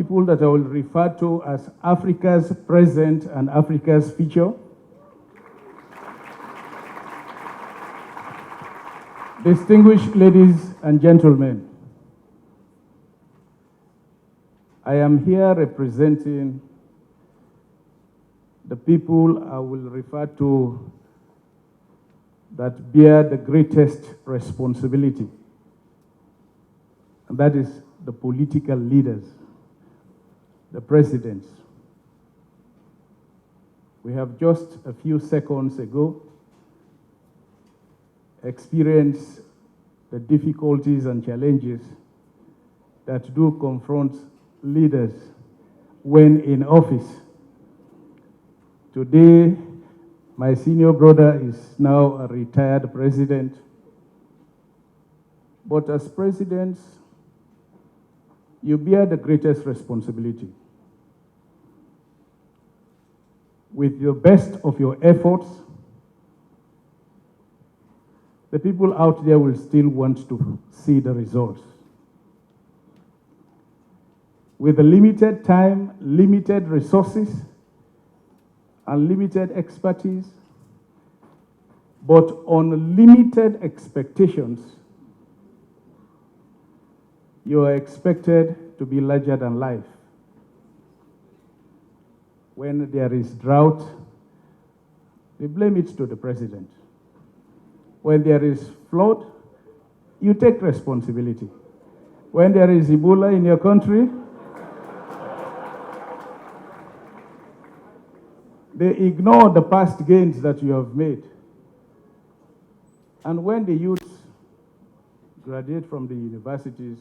people that I will refer to as Africa's present and Africa's future. Distinguished ladies and gentlemen, I am here representing the people I will refer to that bear the greatest responsibility, and that is the political leaders, the presidents. We have just a few seconds ago experienced the difficulties and challenges that do confront leaders when in office. Today, my senior brother is now a retired president. But as presidents, you bear the greatest responsibility. With the best of your efforts, the people out there will still want to see the results. With a limited time, limited resources, unlimited expertise, but unlimited expectations, you are expected to be larger than life. When there is drought, we blame it to the president. When there is flood, you take responsibility. When there is Ebola in your country, they ignore the past gains that you have made. And when the youth graduate from the universities,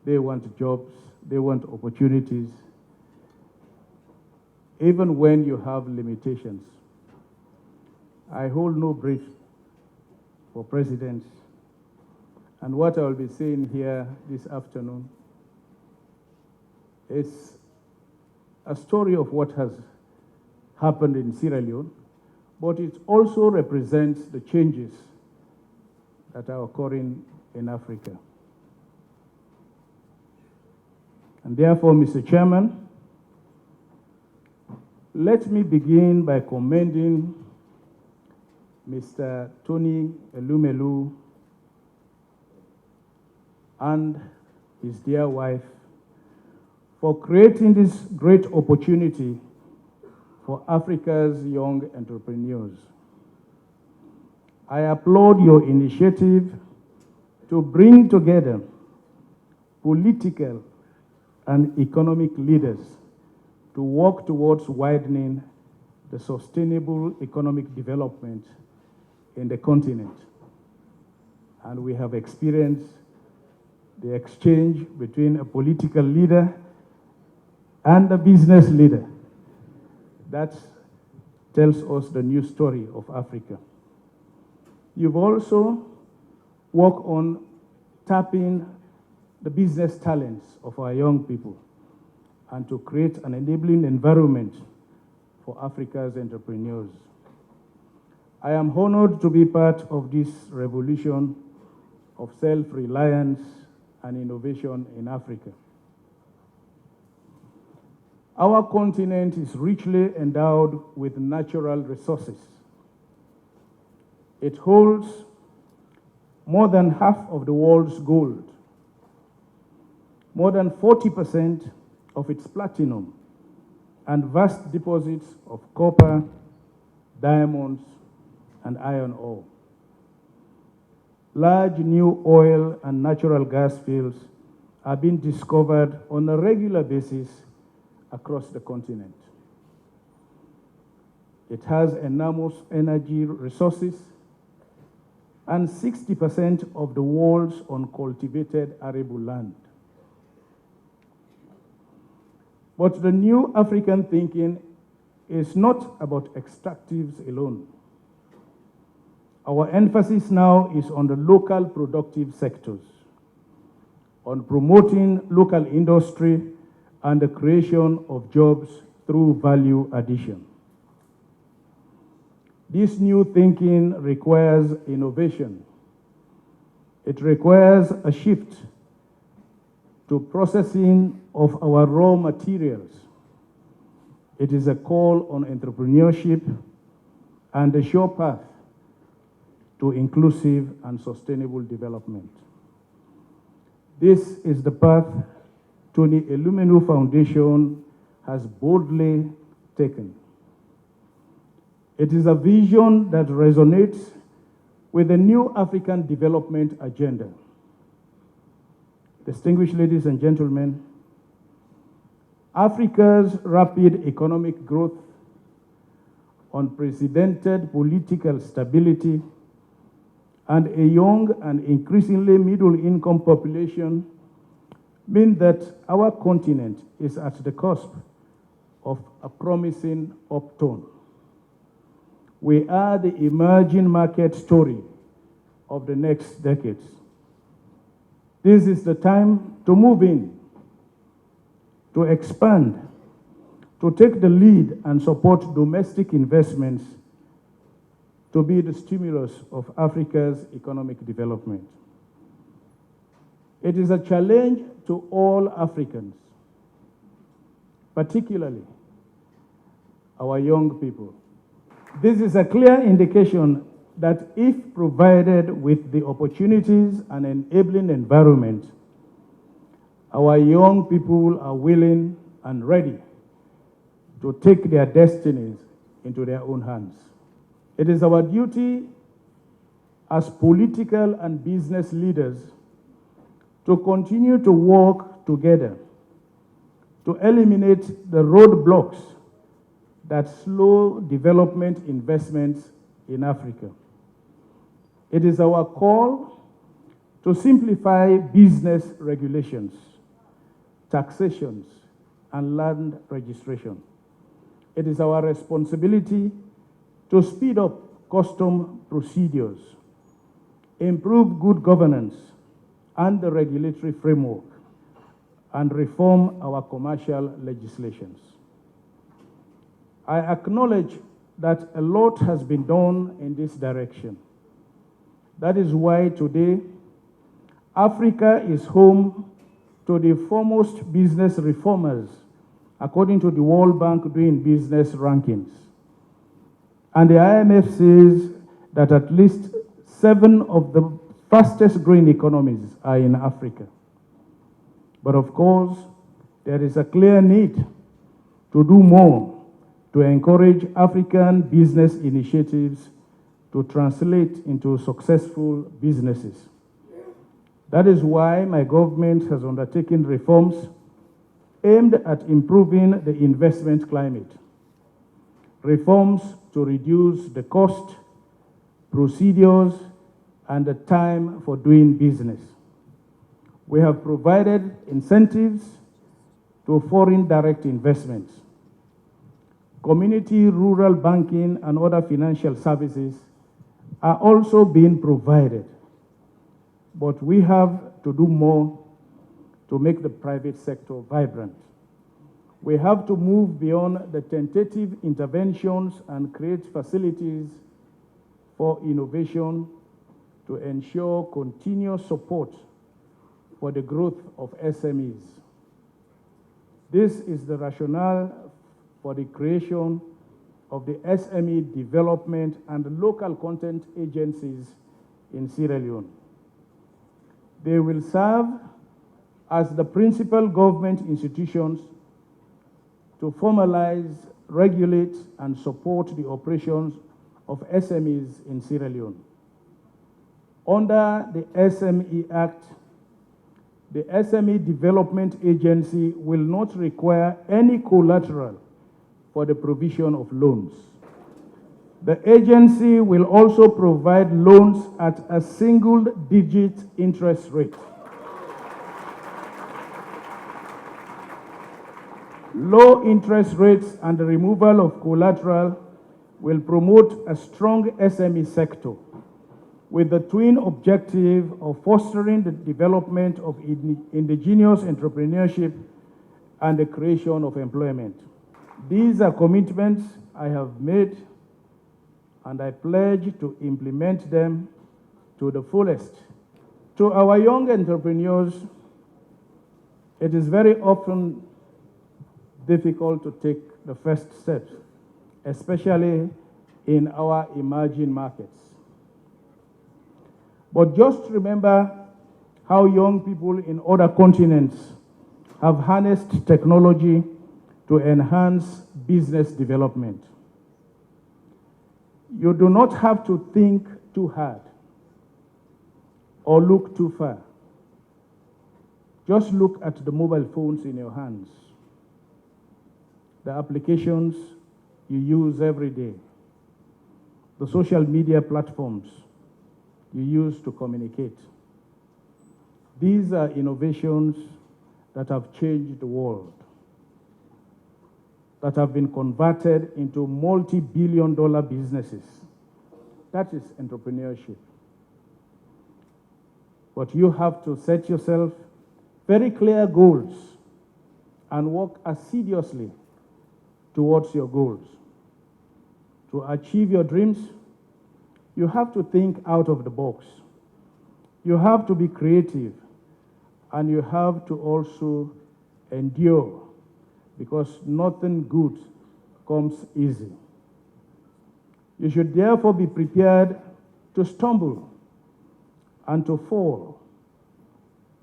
they want jobs, they want opportunities, even when you have limitations. I hold no brief for presidents, and what I will be saying here this afternoon is a story of what has happened in Sierra Leone, but it also represents the changes that are occurring in Africa. And therefore, Mr. Chairman, let me begin by commending Mr. Tony Elumelu and his dear wife for creating this great opportunity for Africa's young entrepreneurs. I applaud your initiative to bring together political and economic leaders to work towards widening the sustainable economic development in the continent. And we have experienced the exchange between a political leader and a business leader. That tells us the new story of Africa. You've also worked on tapping the business talents of our young people and to create an enabling environment for Africa's entrepreneurs. I am honored to be part of this revolution of self-reliance and innovation in Africa. Our continent is richly endowed with natural resources. It holds more than half of the world's gold, more than 40% of its platinum, and vast deposits of copper, diamonds, and iron ore. Large new oil and natural gas fields are being discovered on a regular basis across the continent. It has enormous energy resources and 60% of the world's uncultivated arable land. But the new African thinking is not about extractives alone. Our emphasis now is on the local productive sectors, on promoting local industry and the creation of jobs through value addition. This new thinking requires innovation. It requires a shift to processing of our raw materials. It is a call on entrepreneurship and a sure path to inclusive and sustainable development. This is the path Tony Elumelu Foundation has boldly taken. It is a vision that resonates with the new African development agenda. Distinguished ladies and gentlemen, Africa's rapid economic growth, unprecedented political stability, and a young and increasingly middle-income population mean that our continent is at the cusp of a promising upturn. We are the emerging market story of the next decades. This is the time to move in, to expand, to take the lead and support domestic investments to be the stimulus of Africa's economic development. It is a challenge to all Africans, particularly our young people. This is a clear indication that if provided with the opportunities and enabling environment, our young people are willing and ready to take their destinies into their own hands. It is our duty as political and business leaders to continue to work together to eliminate the roadblocks that slow development investments in Africa. It is our call to simplify business regulations, taxations, and land registration. It is our responsibility to speed up custom procedures, improve good governance and the regulatory framework, and reform our commercial legislations. I acknowledge that a lot has been done in this direction. That is why today, Africa is home to the foremost business reformers, according to the World Bank Doing Business rankings. And the IMF says that at least 7 of the fastest growing economies are in Africa. But of course, there is a clear need to do more to encourage African business initiatives to translate into successful businesses. That is why my government has undertaken reforms aimed at improving the investment climate. Reforms to reduce the cost, procedures, and the time for doing business. We have provided incentives to foreign direct investments. Community rural banking and other financial services are also being provided. But we have to do more to make the private sector vibrant. We have to move beyond the tentative interventions and create facilities for innovation to ensure continuous support for the growth of SMEs. This is the rationale for the creation of the SME development and local content agencies in Sierra Leone. They will serve as the principal government institutions to formalize, regulate, and support the operations of SMEs in Sierra Leone. Under the SME Act, the SME Development Agency will not require any collateral for the provision of loans. The agency will also provide loans at a single-digit interest rate. Low interest rates and the removal of collateral will promote a strong SME sector with the twin objective of fostering the development of indigenous entrepreneurship and the creation of employment. These are commitments I have made, and I pledge to implement them to the fullest. To our young entrepreneurs, It is very often difficult to take the first steps, especially in our emerging markets. But just remember how young people in other continents have harnessed technology to enhance business development. You do not have to think too hard or look too far. Just look at the mobile phones in your hands, the applications you use every day, the social media platforms you use to communicate. These are innovations that have changed the world, that have been converted into multi-billion-dollar businesses. That is entrepreneurship. But you have to set yourself very clear goals and work assiduously towards your goals. To achieve your dreams, you have to think out of the box. You have to be creative, and you have to also endure, because nothing good comes easy. You should therefore be prepared to stumble and to fall,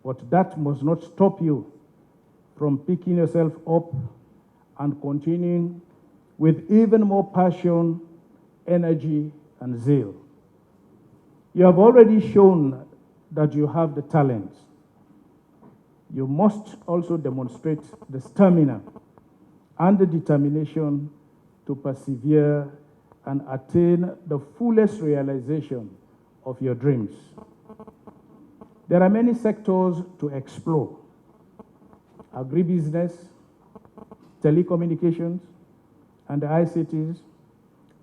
but that must not stop you from picking yourself up and continuing with even more passion, energy, and zeal. You have already shown that you have the talent. You must also demonstrate the stamina and the determination to persevere and attain the fullest realization of your dreams. There are many sectors to explore: agribusiness, telecommunications, and the ICTs,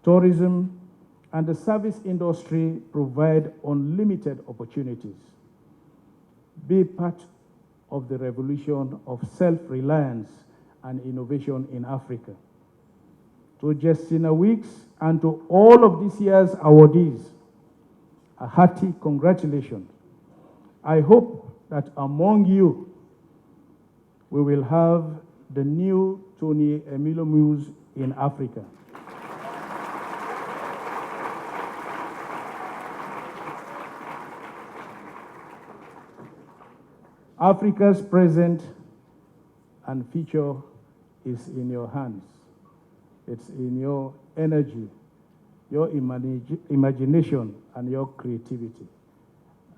tourism, and the service industry provide unlimited opportunities. Be part of the revolution of self-reliance and innovation in Africa. To Justina Weeks and to all of this year's awardees, a hearty congratulations. I hope that among you, we will have the new Tony Elumelu in Africa. Africa's present and future is in your hands. It's in your energy, your imagination, and your creativity.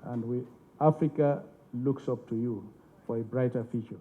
And Africa looks up to you for a brighter future.